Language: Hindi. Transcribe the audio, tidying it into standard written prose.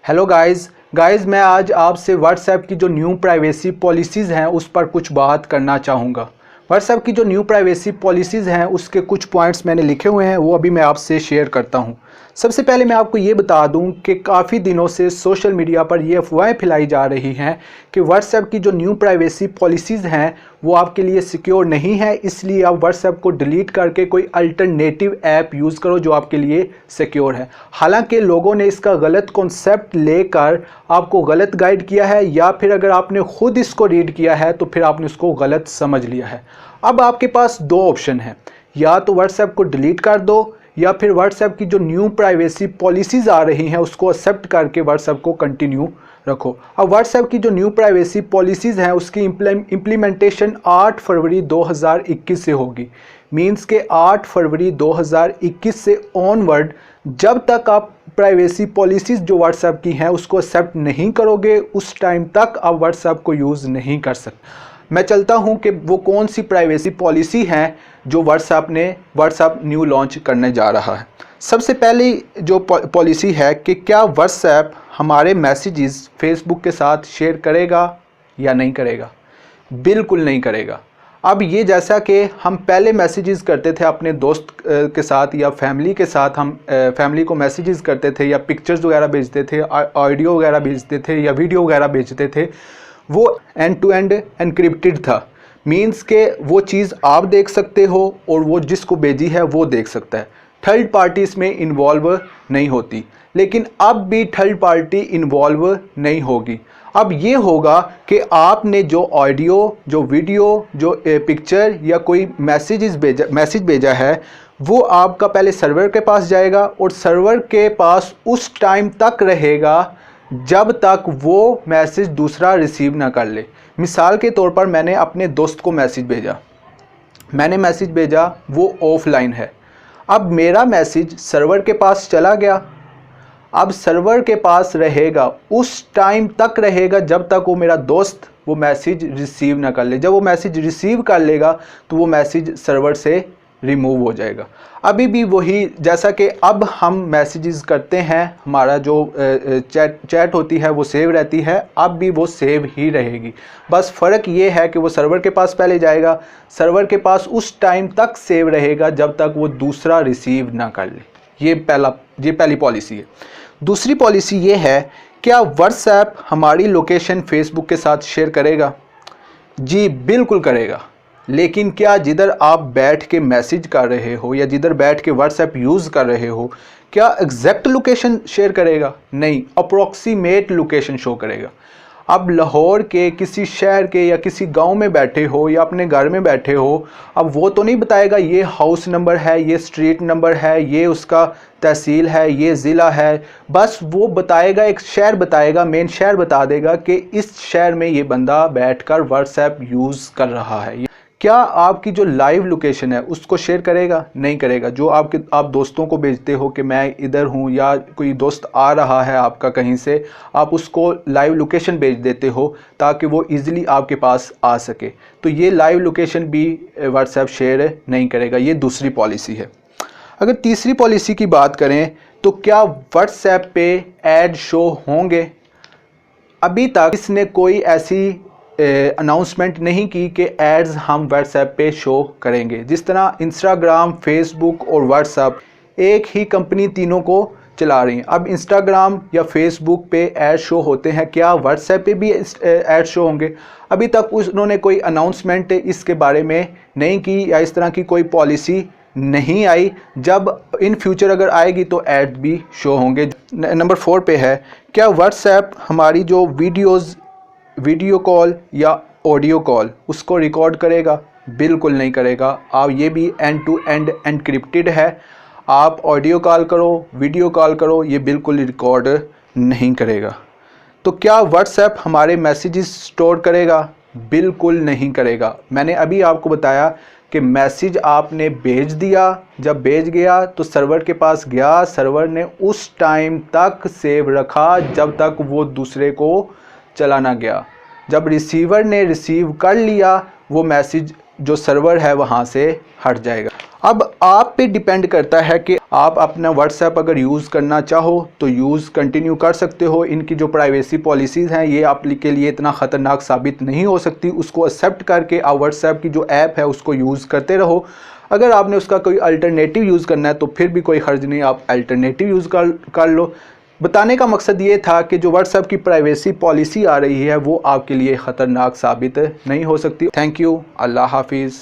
हेलो गाइस मैं आज आपसे व्हाट्सएप की जो न्यू प्राइवेसी पॉलिसीज़ हैं उस पर कुछ बात करना चाहूँगा। व्हाट्सएप की जो न्यू प्राइवेसी पॉलिसीज़ हैं उसके कुछ पॉइंट्स मैंने लिखे हुए हैं, वो अभी मैं आपसे शेयर करता हूँ। सबसे पहले मैं आपको ये बता दूं कि काफ़ी दिनों से सोशल मीडिया पर ये अफवाहें फैलाई जा रही हैं कि व्हाट्सएप की जो न्यू प्राइवेसी पॉलिसीज़ हैं वो आपके लिए सिक्योर नहीं है, इसलिए आप व्हाट्सएप को डिलीट करके कोई अल्टरनेटिव ऐप यूज़ करो जो आपके लिए सिक्योर है। हालांकि लोगों ने इसका गलत कॉन्सेप्ट लेकर आपको गलत गाइड किया है, या फिर अगर आपने खुद इसको रीड किया है तो फिर आपने इसको गलत समझ लिया है। अब आपके पास दो ऑप्शन हैं, या तो व्हाट्सएप को डिलीट कर दो या फिर व्हाट्सएप की जो न्यू प्राइवेसी पॉलिसीज़ आ रही हैं उसको एक्सेप्ट करके व्हाट्सएप को कंटिन्यू रखो। अब व्हाट्सएप की जो न्यू प्राइवेसी पॉलिसीज़ हैं उसकी इम्प्लीमेंटेशन 8 फरवरी 2021 से होगी। मींस के 8 फरवरी 2021 से ऑनवर्ड जब तक आप प्राइवेसी पॉलिसीज़ जो व्हाट्सएप की हैं उसको एक्सेप्ट नहीं करोगे उस टाइम तक आप व्हाट्सएप को यूज़ नहीं कर सकते। मैं चलता हूं कि वो कौन सी प्राइवेसी पॉलिसी हैं जो व्हाट्सएप न्यू लॉन्च करने जा रहा है। सबसे पहली जो पॉलिसी है कि क्या व्हाट्सएप हमारे मैसेजेस फेसबुक के साथ शेयर करेगा या नहीं करेगा। बिल्कुल नहीं करेगा। अब ये जैसा कि हम पहले मैसेजेस करते थे अपने दोस्त के साथ या फैमिली के साथ, हम फैमिली को मैसेजेस करते थे या पिक्चर्स वगैरह भेजते थे, ऑडियो वगैरह भेजते थे या वीडियो वगैरह भेजते थे, वो एंड टू एंड एनक्रिप्टेड था। मींस के वो चीज़ आप देख सकते हो और वो जिसको भेजी है वो देख सकता है। थर्ड पार्टी इसमें इन्वॉल्व नहीं होती। लेकिन अब भी थर्ड पार्टी इन्वॉल्व नहीं होगी। अब ये होगा कि आपने जो ऑडियो, जो वीडियो, जो पिक्चर या कोई मैसेज भेजा है वो आपका पहले सर्वर के पास जाएगा और सर्वर के पास उस टाइम तक रहेगा जब तक वो मैसेज दूसरा रिसीव ना कर ले। मिसाल के तौर पर मैंने अपने दोस्त को मैसेज भेजा, वो ऑफलाइन है। अब मेरा मैसेज सर्वर के पास चला गया। अब सर्वर के पास रहेगा, उस टाइम तक रहेगा जब तक वो मेरा दोस्त वो मैसेज रिसीव ना कर ले। जब वो मैसेज रिसीव कर लेगा तो वो मैसेज सर्वर से रिमूव हो जाएगा। अभी भी वही जैसा कि अब हम मैसेजेस करते हैं, हमारा जो चैट होती है वो सेव रहती है, अब भी वो सेव ही रहेगी। बस फ़र्क ये है कि वो सर्वर के पास पहले जाएगा, सर्वर के पास उस टाइम तक सेव रहेगा जब तक वो दूसरा रिसीव ना कर ले। ये पहली पॉलिसी है। दूसरी पॉलिसी ये है, क्या व्हाट्सएप हमारी लोकेशन फेसबुक के साथ शेयर करेगा। जी बिल्कुल करेगा। लेकिन क्या जिधर आप बैठ के मैसेज कर रहे हो या जिधर बैठ के व्हाट्सएप यूज़ कर रहे हो, क्या एग्जैक्ट लोकेशन शेयर करेगा। नहीं, अप्रॉक्सीमेट लोकेशन शो करेगा। अब लाहौर के किसी शहर के या किसी गांव में बैठे हो या अपने घर में बैठे हो, अब वो तो नहीं बताएगा ये हाउस नंबर है, ये स्ट्रीट नंबर है, ये उसका तहसील है, ये ज़िला है। बस वो बताएगा, एक शहर बताएगा, मेन शहर बता देगा कि इस शहर में ये बंदा बैठकर व्हाट्सएप यूज़ कर रहा है। क्या आपकी जो लाइव लोकेशन है उसको शेयर करेगा। नहीं करेगा। जो आप दोस्तों को भेजते हो कि मैं इधर हूँ या कोई दोस्त आ रहा है आपका कहीं से, आप उसको लाइव लोकेशन भेज देते हो ताकि वो इजीली आपके पास आ सके, तो ये लाइव लोकेशन भी व्हाट्सएप शेयर नहीं करेगा। ये दूसरी पॉलिसी है। अगर तीसरी पॉलिसी की बात करें तो क्या व्हाट्सएप पे ऐड शो होंगे। अभी तक इसने कोई ऐसी अनाउंसमेंट नहीं की कि एड्स हम व्हाट्सएप पे शो करेंगे। जिस तरह इंस्टाग्राम, फेसबुक और व्हाट्सएप एक ही कंपनी तीनों को चला रही हैं। अब इंस्टाग्राम या फेसबुक पे ऐड शो होते हैं, क्या व्हाट्सएप पे भी ऐड शो होंगे। अभी तक उन्होंने कोई अनाउंसमेंट इसके बारे में नहीं की या इस तरह की कोई पॉलिसी नहीं आई। जब इन फ्यूचर अगर आएगी तो ऐड भी शो होंगे। नंबर 4 पे है, क्या व्हाट्सएप हमारी जो वीडियो कॉल या ऑडियो कॉल उसको रिकॉर्ड करेगा। बिल्कुल नहीं करेगा। आप ये भी एंड टू एंड एनक्रिप्टेड है। आप ऑडियो कॉल करो, वीडियो कॉल करो, ये बिल्कुल रिकॉर्ड नहीं करेगा। तो क्या व्हाट्सएप हमारे मैसेजेस स्टोर करेगा। बिल्कुल नहीं करेगा। मैंने अभी आपको बताया कि मैसेज आपने भेज दिया, जब भेज गया तो सर्वर के पास गया, सर्वर ने उस टाइम तक सेव रखा जब तक वो दूसरे को चला ना गया। जब रिसीवर ने रिसीव कर लिया वो मैसेज जो सर्वर है वहाँ से हट जाएगा। अब आप पे डिपेंड करता है कि आप अपना व्हाट्सएप अगर यूज़ करना चाहो तो यूज़ कंटिन्यू कर सकते हो। इनकी जो प्राइवेसी पॉलिसीज़ हैं ये आपके लिए इतना ख़तरनाक साबित नहीं हो सकती। उसको एक्सेप्ट करके आप व्हाट्सएप की जो ऐप है उसको यूज़ करते रहो। अगर आपने उसका कोई अल्टरनेटिव यूज़ करना है तो फिर भी कोई हर्ज नहीं, आप अल्टरनेटिव यूज़ कर लो। बताने का मकसद ये था कि जो व्हाट्सएप की प्राइवेसी पॉलिसी आ रही है वो आपके लिए ख़तरनाक साबित नहीं हो सकती। Thank you. अल्लाह हाफिज़।